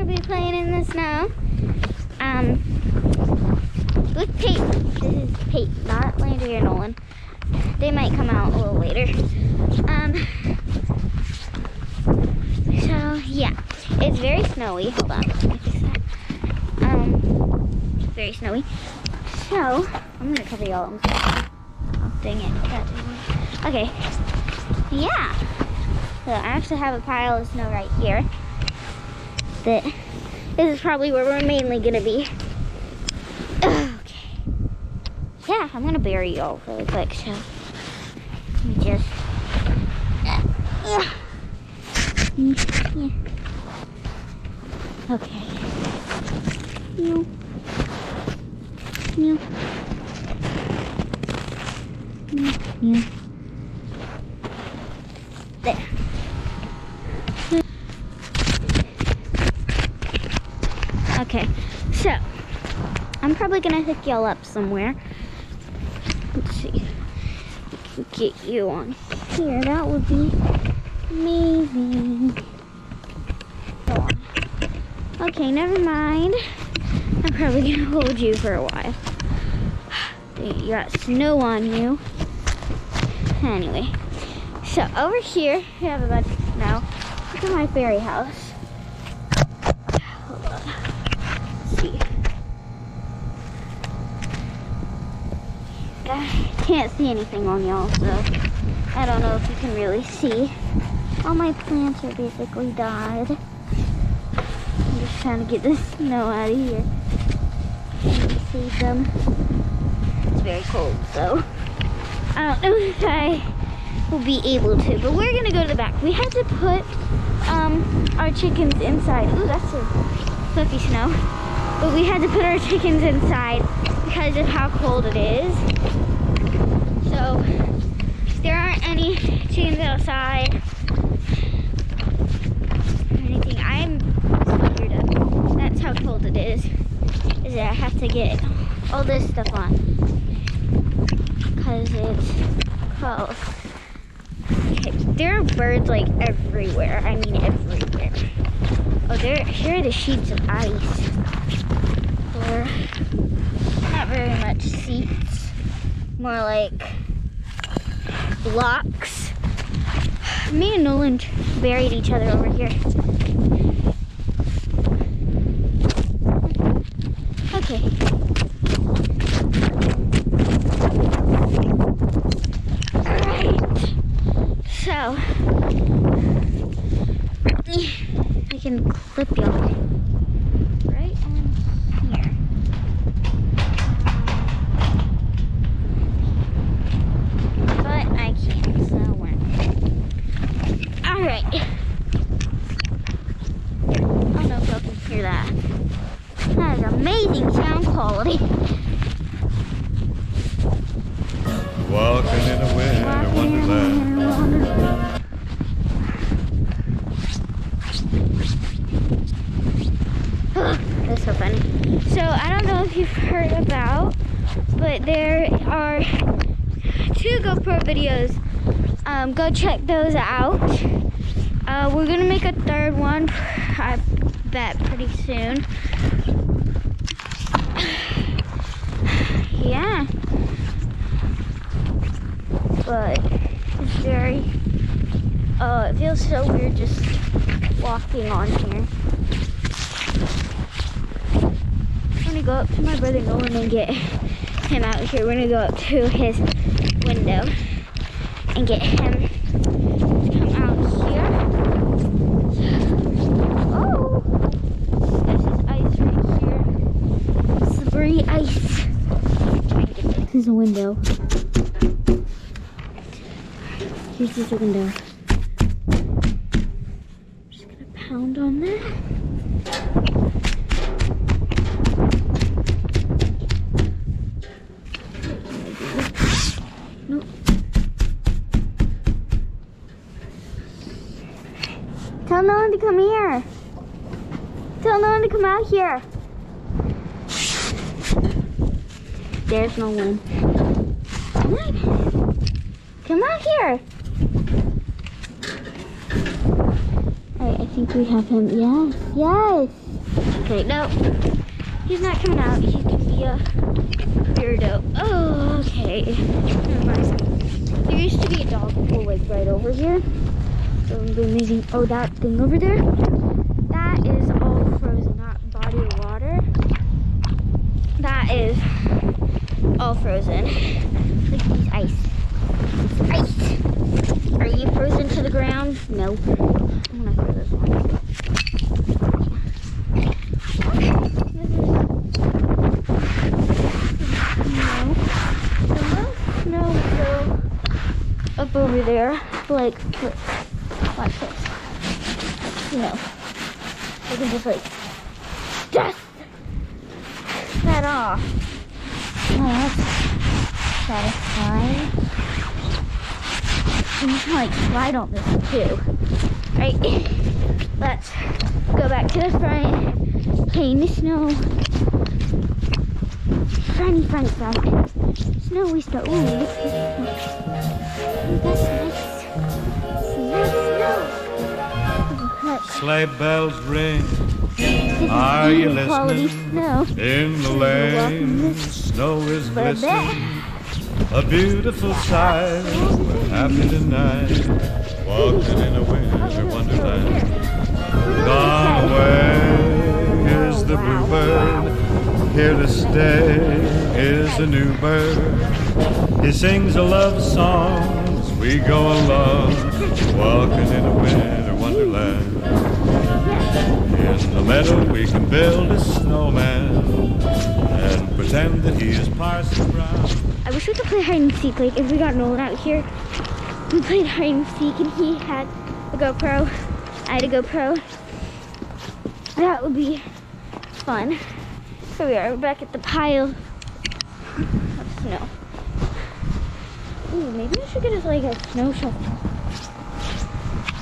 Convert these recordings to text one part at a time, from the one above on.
gonna be playing in the snow. With Peyton. This is Peyton, not Landry or Nolan. They might come out a little later. So yeah, it's very snowy. Hold on, let me fix that. It's very snowy. So I'm gonna cover y'all. Oh dang it! Okay. Yeah. So I actually have a pile of snow right here. This is probably where we're mainly gonna be. Okay. Yeah, I'm gonna bury y'all really quick. So let me just. Yeah. Okay. No. No. No. No. There. Okay, so I'm probably gonna hook y'all up somewhere. Let's see. We can get you on here. That would be amazing. Go on. Okay, never mind. I'm probably gonna hold you for a while. You got snow on you. Anyway, so over here we have a bunch of snow. Look at my fairy house. Hold on. Let's see. I can't see anything on y'all, so I don't know if you can really see. All my plants are basically died. I'm just trying to get the snow out of here. You can see them. It's very cold, so I don't know if I will be able to, but we're gonna go to the back. We had to put our chickens inside. Ooh, that's some fluffy snow. But we had to put our chickens inside because of how cold it is. So there aren't any chickens outside or anything. I'm sweatered up. That's how cold it is that I have to get all this stuff on because it's cold. Okay, there are birds like everywhere. I mean everywhere. Oh, here are the sheets of ice. They're not very much seats, more like blocks. Me and Nolan buried each other over here. Okay. So, I can clip y'all right on here. But I can't, so we're alright. I don't know if y'all can hear that. That is amazing sound quality. Walking in a winter wonderland. That's so funny. So I don't know if you've heard about, but there are 2 GoPro videos. Go check those out. We're gonna make a 3rd one, I bet, pretty soon. Yeah. But it's very, it feels so weird just walking on here. I'm gonna go up to my brother Nolan and get him out here. We're gonna go up to his window and get him to come out here. Oh, there's this ice right here. Slippery ice. This is a window. Here's this window. Just gonna pound on that. Nope. Tell Nolan to come here. Tell Nolan to come out here. There's Nolan. Come on. Come out here. Alright, I think we have him. Yes, yes. Okay, no. He's not coming out. He's gonna be a weirdo. Oh, okay. Never mind. There used to be a dog pool like right over here. So amazing. Oh, that thing over there? That is all frozen, not body of water. That is all frozen. Look at these ice. Ice! Are you frozen to the ground? No. I'm gonna throw this one. No, up over there, like this. Watch this. You know, I can just like dust that off. Oh, that's satisfying. And you can like slide on this too. Right? Let's go back to the front. Play in the snow. Sunny front side. Snowy snow. Ooh, that's nice. Nice snow. Sleigh bells ring. Are you listening? Snow. In the lane, snow is glistening. A beautiful sight. We're happy tonight. Walking in a winter wonderland. Gone away is the bluebird. Here to stay is a new bird. He sings a love song as we go along, walking in a winter wonderland. In the meadow we can build a snowman and pretend that he is Parson Brown. I wish we could play hide and seek. Like if we got Nolan out here, we played hide and seek and he had a GoPro, I had a GoPro. That would be fun. Here we are, we're back at the pile of snow. Ooh, maybe we should get us like a snow shovel.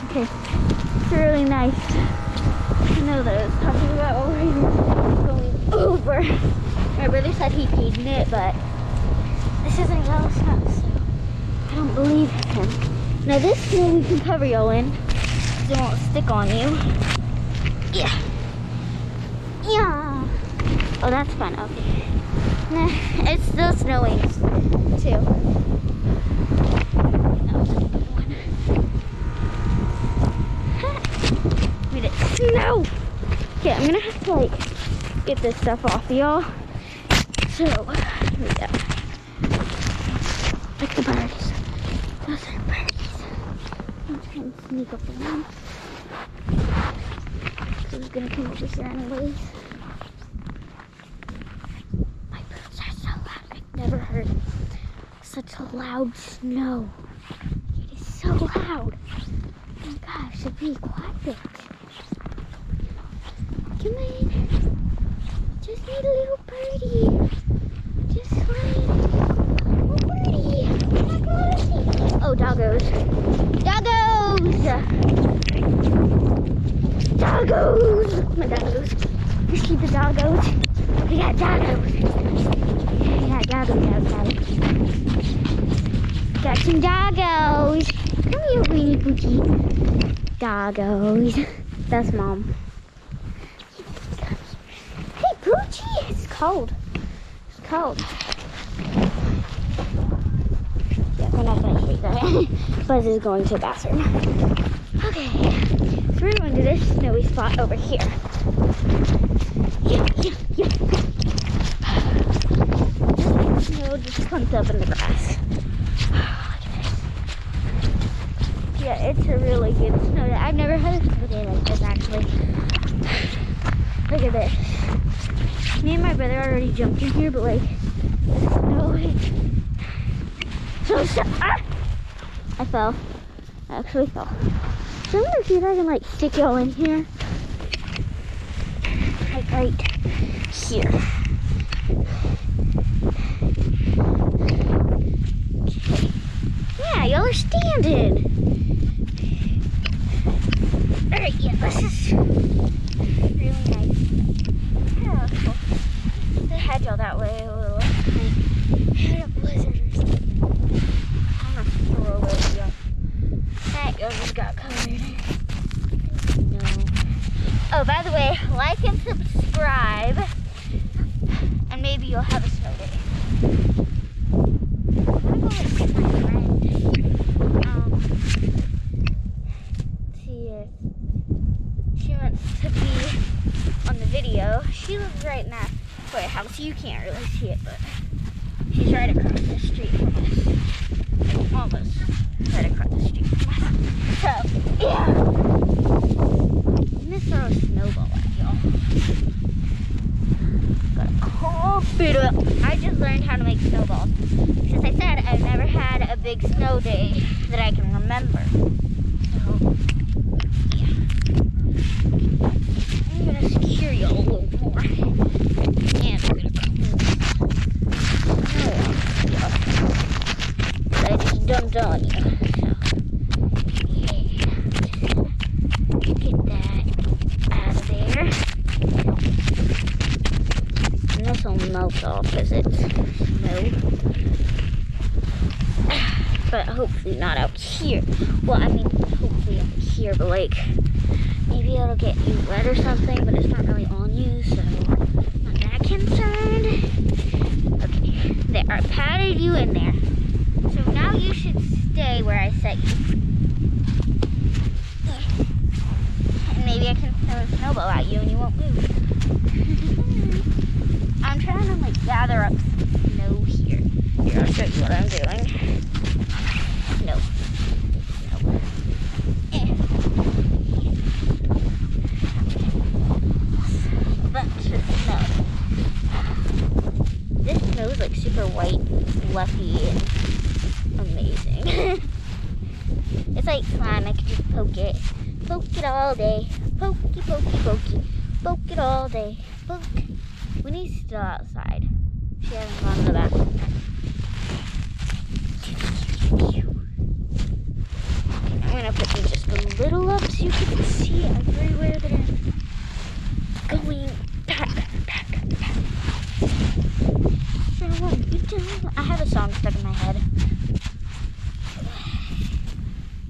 Okay, it's really nice to know that I was talking about already going over. My brother said he peed in it, but this isn't yellow snow, so I don't believe him. Now this snow we can cover y'all in, so it won't stick on you. Yeah. Yeah. Oh, that's fun. Okay. Nah, it's still snowing too. Made it snow. Okay, I'm gonna have to like get this stuff off y'all. So here we go. Like the birds. Those are birds. I'm trying to sneak up on them. So I was gonna come over here anyways. Never heard such a loud snow. It is so loud. Oh my gosh, so be quiet. Come on. Just need a little birdie. Just fine. Oh, birdie. Oh, doggos. Doggos! Doggos! My doggos. Let's keep the doggos. We got doggos. Got some doggos. Come here, Weenie Poochie. Doggos. That's Mom. Hey, Poochie. It's cold. It's cold. Yeah, we're not going to take that. Buzz is going to the bathroom. Okay. So we're going to this snowy spot over here. Yeah. Snow just clumped up in the grass. Oh, look at this. Yeah, it's a really good snow day. I've never had a snow day like this actually. Look at this. Me and my brother already jumped in here, but like the snow is so ah! I fell. I actually fell. So I'm gonna see if I can like stick y'all in here. Like right here. Yeah, y'all are standing. Alright, yeah, this is really nice. Yeah, cool. They had y'all that way a little. Like, had a blizzard or something. I'm gonna throw those y'all. Alright, y'all just got covered. No. Oh, by the way, like and subscribe, and maybe you'll have a snow day. I'm gonna go with my friend. See if she wants to be on the video. She lives right in that house. You can't really see it, but she's right across the street from us. Almost right across the street from us. So, yeah. I'm gonna throw a snowball at y'all. Gotta pump it up. I just learned how to make snowballs. Since I said I've never had a big snow day that I can remember. So, yeah. I'm gonna secure y'all a little more. And I'm gonna put I just dumped on you. So, yeah. Get that out of there. And this will melt off as it's snow. But hopefully not out here. Well, I mean, hopefully out here, but like, maybe it'll get you wet or something, but it's not really on you, so I'm not that concerned. Okay, there, I patted you in there. So now you should stay where I set you. And maybe I can throw a snowball at you and you won't move. I'm trying to like gather up snow here. Here, I'll show you what I'm doing. No. Bunch of snow. This snow is like super white, fluffy, and amazing. It's like slime. I could just poke it. Poke it all day. Pokey, pokey, pokey. Poke it all day. Poke. Winnie's still outside. She hasn't gone to the bathroom yet. I'm gonna put you just a little up so you can see everywhere that I'm going. Pack. So what you doing? I have a song stuck in my head.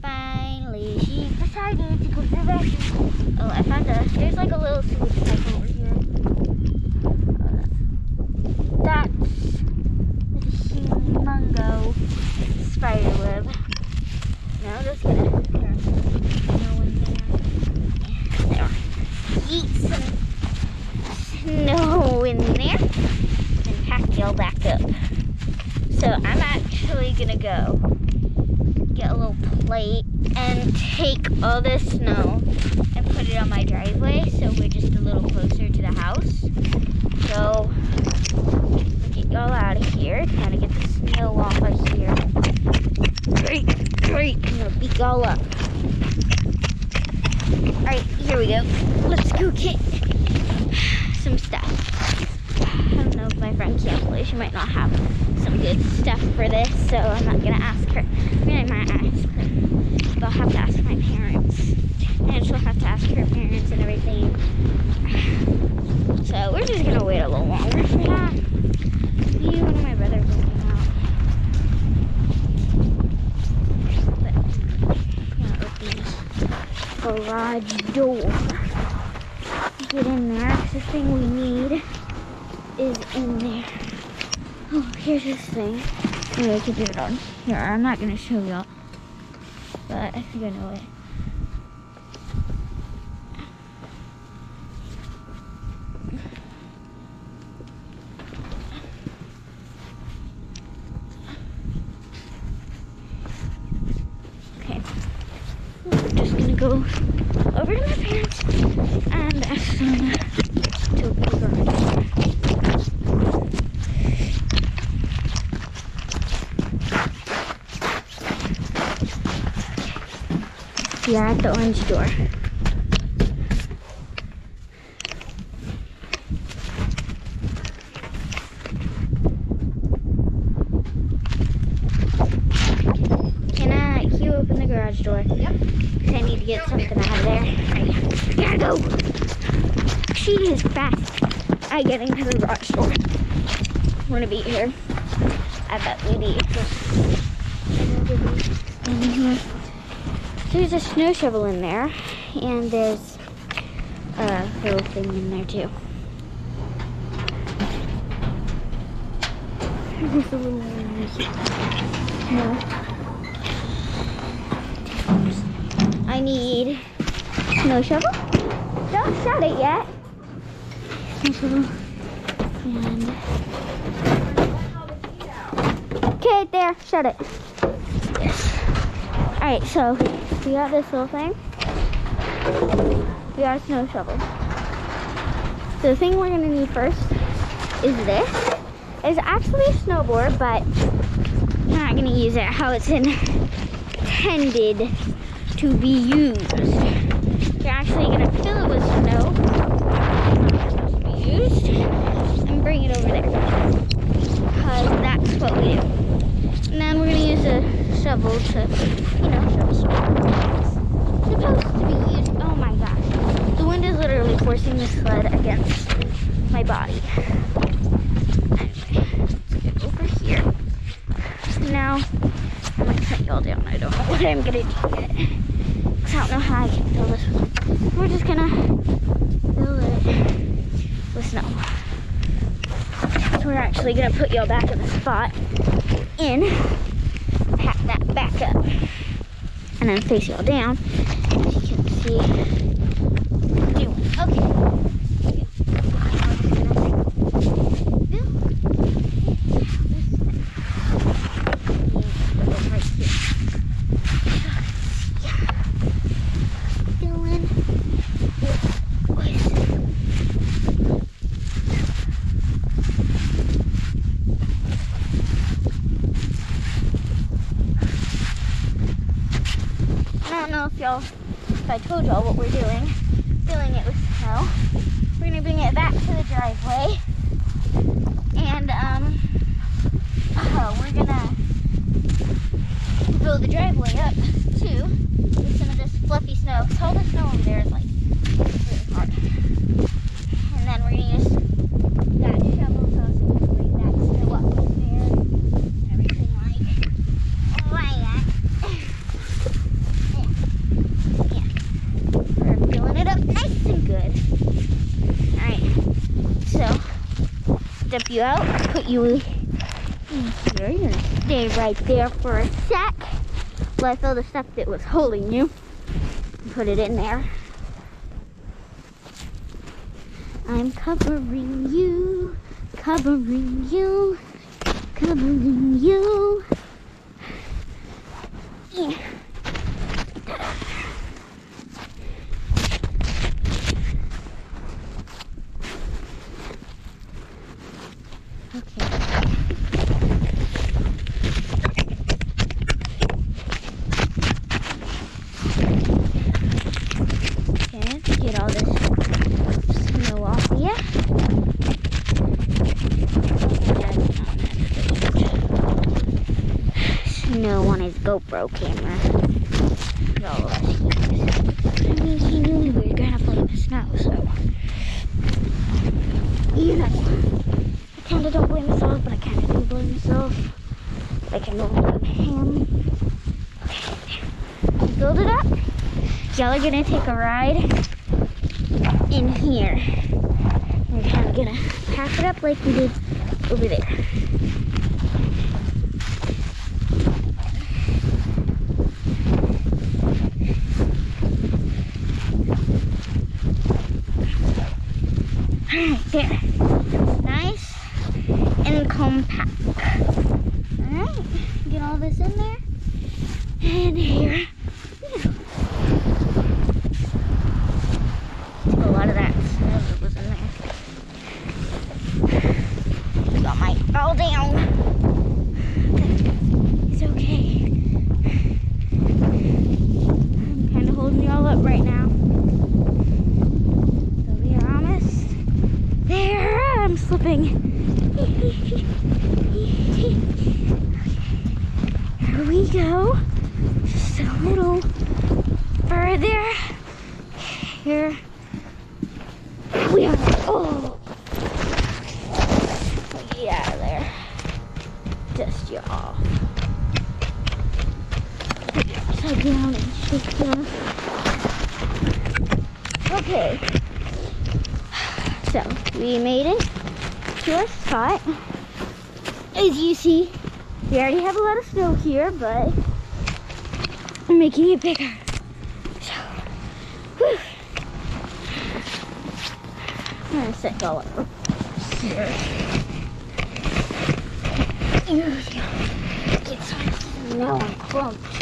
Finally, she decided to go to the bathroom. Oh, I found there's like a little sewage pipe over here. That's a humongo spider web. Now I'm just gonna throw snow in there. There. Yeet some snow in there and pack y'all back up. So I'm actually gonna go get a little plate and take all this snow and put it on my driveway so we're just a little closer to the house. So I'll get y'all out of here, kind of get the snow off of here. Great. I'm gonna beat y'all up. Alright, here we go. Let's go get some stuff. I don't know if my friend can't play. She might not have some good stuff for this, so I'm not gonna ask her. I mean, I might ask her, but I'll have to ask my parents. And she'll have to ask her parents and everything. So we're just gonna wait a little longer for that. Me and one of my brothers will come out. But I'm gonna open the garage door. Get in there, because the thing we need is in there. Oh, here's this thing. Maybe I could do it on here. I'm not going to show y'all, but I think I know it. Okay. We're just going to go over to my parents and ask them to open the garage. We are at the orange door. Can you open the garage door? Yep. I need to get something out of there. Right. Gotta go. She is fast at getting to the garage door. We're gonna be here. I bet we need There's a snow shovel in there, and there's little thing in there too. There's a little one. No. I need snow shovel. Don't shut it yet. Snow shovel. And okay, there, shut it. Yes. Alright, so we got this little thing. We got a snow shovel. So the thing we're gonna need first is this. It's actually a snowboard, but I'm not gonna use it how it's intended to be used. You're actually gonna fill it with snow, it's supposed to be used, and bring it over there. Because that's what we do. And then we're gonna use a shovel to, shovel snow. It's supposed to be used. Oh my gosh. The wind is literally forcing the sled against my body. Now, I might cut y'all down. I don't know what I'm gonna do yet. Cause I don't know how I can fill this one. We're just gonna fill it with snow. So we're actually gonna put y'all back in the spot and pack that back up. And then face y'all down so you can see what we're doing. Okay. If I told y'all what we're doing, filling it with snow. We're gonna bring it back to the driveway, and we're gonna fill the driveway up too with some of this fluffy snow. Cause all the snow over there is like really hard. And then we're gonna use that shovel so we can bring that snow up over there and everything like that. Nice and good. Alright, so step you out, put you in here. You're gonna stay right there for a sec. While I fill the stuff that was holding you. Put it in there. I'm covering you, covering you, covering you. Yeah. Get all this snow off here. Snow on his GoPro camera. All of us use. I mean, he knew we were gonna play in the snow, so I kinda don't blame myself, but I kinda do blame myself. I can only blame him. Okay, build it up. Y'all are gonna take a ride in here. We're kind of gonna pack it up like we did over there. Alright, there. Nice and compact. Alright, get all this in there. And here. A lot of that snow that was in there. I got my all down. It's okay. I'm kind of holding y'all up right now. So we are almost there. I'm slipping. Here we go. Just a little further. Here. We are, oh, yeah, there. Dust you off. Upside down and shake down. Okay, So we made it to our spot. As you see, we already have a lot of snow here, but I'm making it bigger. So, whew. I'm gonna set y'all up here. Get some snow and clumps.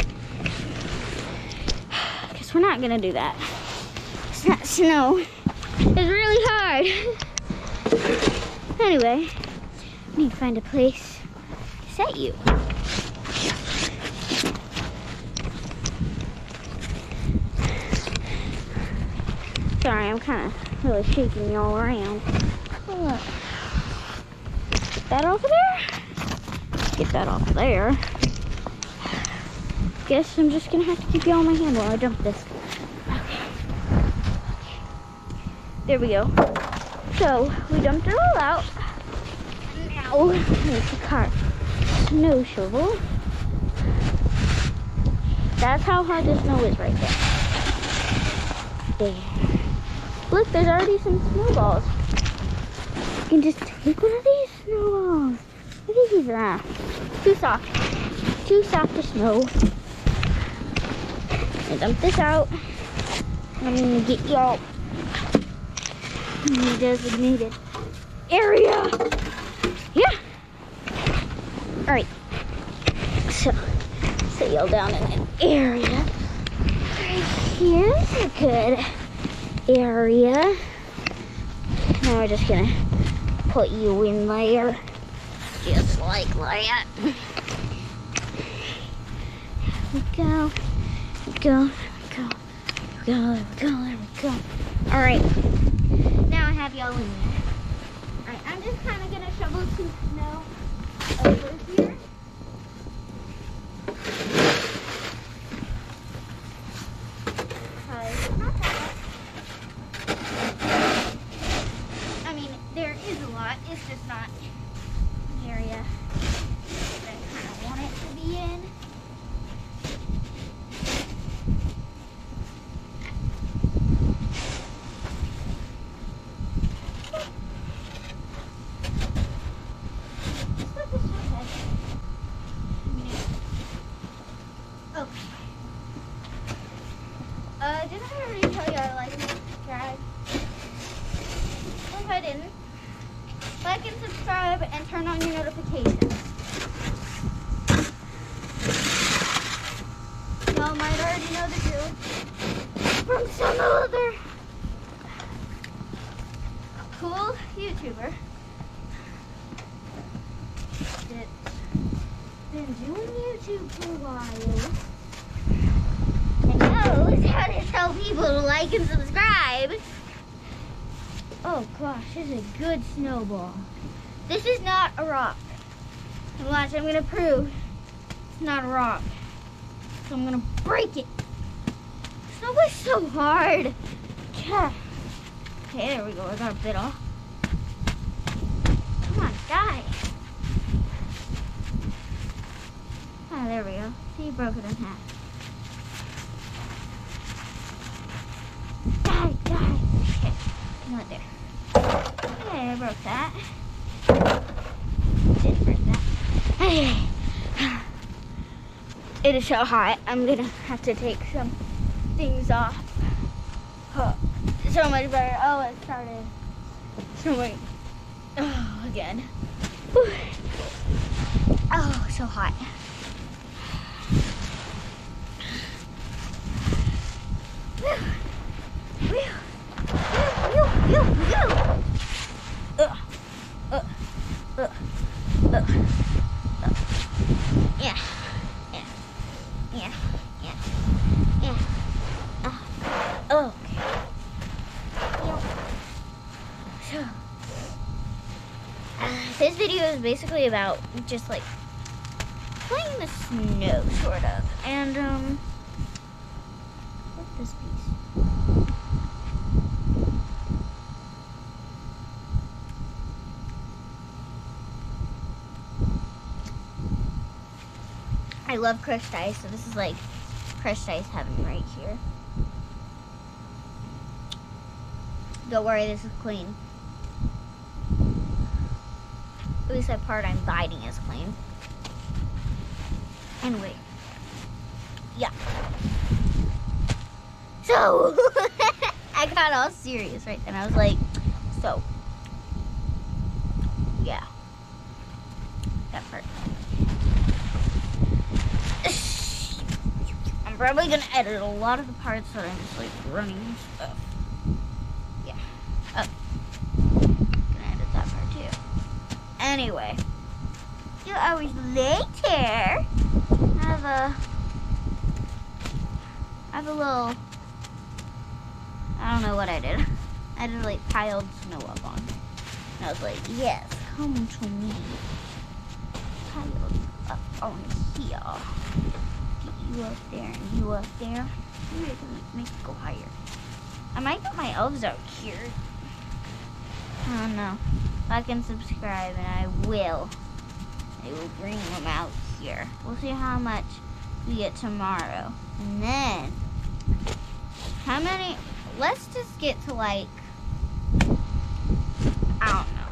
Guess we're not gonna do that. It's not snow. It's really hard. Anyway, I need to find a place to set you. Sorry, I'm kind of really shaking y'all around. Look. That over there? Get that off there. Guess I'm just gonna have to keep you on my hand while I dump this. Okay. There we go. So we dumped it all out. Now there's the car. Snow shovel. That's how hard the snow is right there. There. Look, there's already some snowballs. You can just take one of these snowballs. Look at these. Too soft. Too soft to snow. I dump this out. I'm gonna get y'all in the designated area. Yeah. All right. So, set y'all down in an area. Right here's a good area. Now we're just gonna put you in there, just like that. There we go. There we go. All right, now I have y'all in there. All right, I'm just kind of gonna shovel some snow over here. Not that much. I mean, there is a lot. It's just not the area that I kind of want it to be in. Didn't I already tell you I like and subscribe? If I didn't, like and subscribe and turn on your notifications. Y'all might already know the drill from some other cool YouTuber that's been doing YouTube for a while. Knows how to tell people to like and subscribe. Oh gosh, this is a good snowball. This is not a rock. And watch, I'm gonna prove it's not a rock. So I'm gonna break it. Snow is so hard. Yeah. Okay, there we go. I got a bit off. Come on, die. Ah, there we go. See, you broke it in half. Die. Okay, not there. Okay, I broke that. Didn't break that. Hey. It is so hot. I'm gonna have to take some things off. Oh, so much better. Oh, it started snowing. Oh, again. Whew. Oh, so hot. This video is basically about just like playing in the snow, sort of, and what's this piece? I love crushed ice, so this is like crushed ice heaven right here. Don't worry, this is clean. At least that part I'm guiding is clean. Anyway. Yeah. So, I got all serious right then. I was like, so. Yeah. That part. I'm probably going to edit a lot of the parts that I'm just like running stuff. Yeah. Oh. Gonna edit that part too. Anyway. 2 hours later, I have a little, I don't know what I did. I just like piled snow up on me. And I was like, yes, come to me. Piled up on here. Get you up there and you up there. Maybe I can make it go higher. I might get my elves out here. I don't know. Like and subscribe and I will bring them out here. We'll see how much we get tomorrow. And then, how many, let's just get to like, I don't know.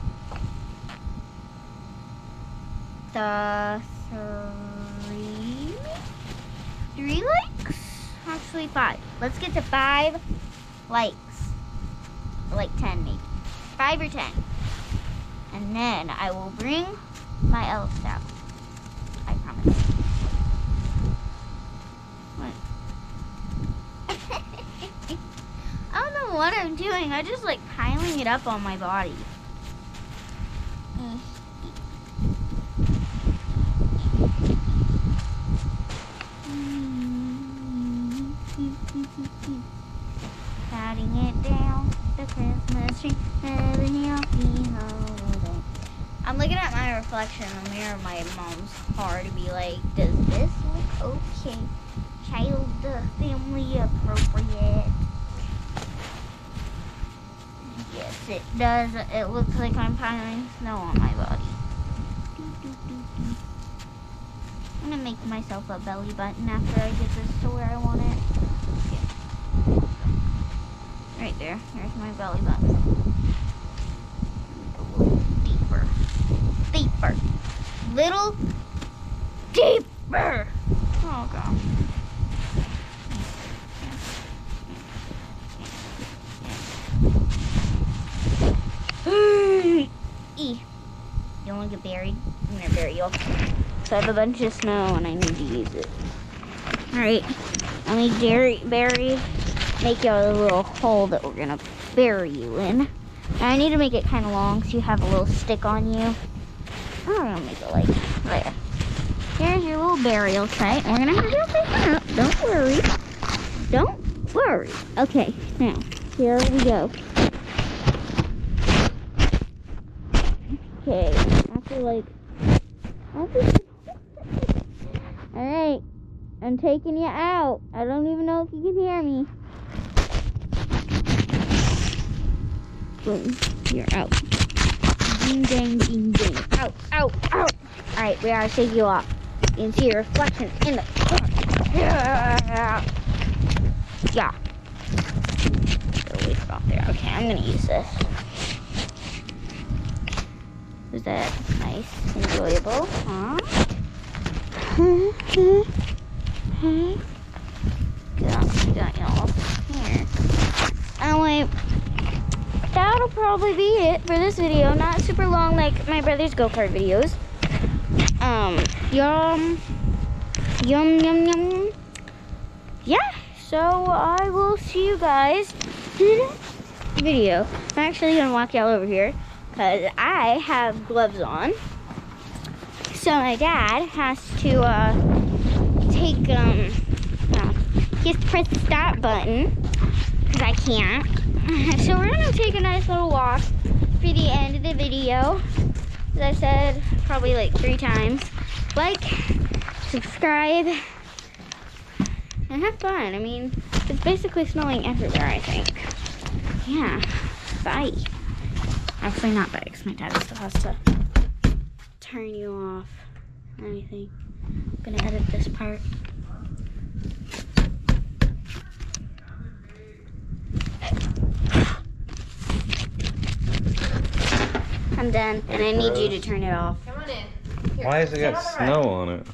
The three likes? Actually 5. Let's get to 5 likes. Like 10 maybe. 5 or 10. And then I will bring my elves out. I promise. What? I don't know what I'm doing. I'm just like piling it up on my body. Patting it down the Christmas tree. I'm looking at my reflection in the mirror of my mom's car to be like, does this look okay? Child family appropriate? Yes, it does. It looks like I'm piling snow on my body. I'm gonna make myself a belly button after I get this to where I want it. Okay. Right there. Here's my belly button. Deeper. Little deeper. Oh god. You don't want to get buried? I'm gonna bury you. So I have a bunch of snow and I need to use it. Alright. Let me make you a little hole that we're gonna bury you in. And I need to make it kind of long so you have a little stick on you. I'm gonna make it like there. Here's your little burial site. We're gonna have it like that. Don't worry. Don't worry. Okay, now, here we go. Okay, Alright, I'm taking you out. I don't even know if you can hear me. Boom, you're out. Ding, dang, ding, ding. Out, out, out. Alright, we gotta take you off. You can see your reflection in the car. Yeah. Leave it off there. Okay, I'm gonna use this. Was that nice? Enjoyable? Huh? Got y'all here. Anyway, that'll probably be it for this video. Not super long like my brother's go-kart videos. Yum. Yeah, so I will see you guys in the next video. I'm actually gonna walk y'all over here because I have gloves on. So my dad has to take he has to press the stop button because I can't. So we're gonna take a nice little walk for the end of the video. As I said probably like 3 times. Like, subscribe, and have fun. I mean, it's basically snowing everywhere, I think. Yeah, bye. Actually, not bye, because my dad still has to turn you off and everything. I'm gonna edit this part. I'm done, and I need you to turn it off. Come on in. Why has it got snow on it?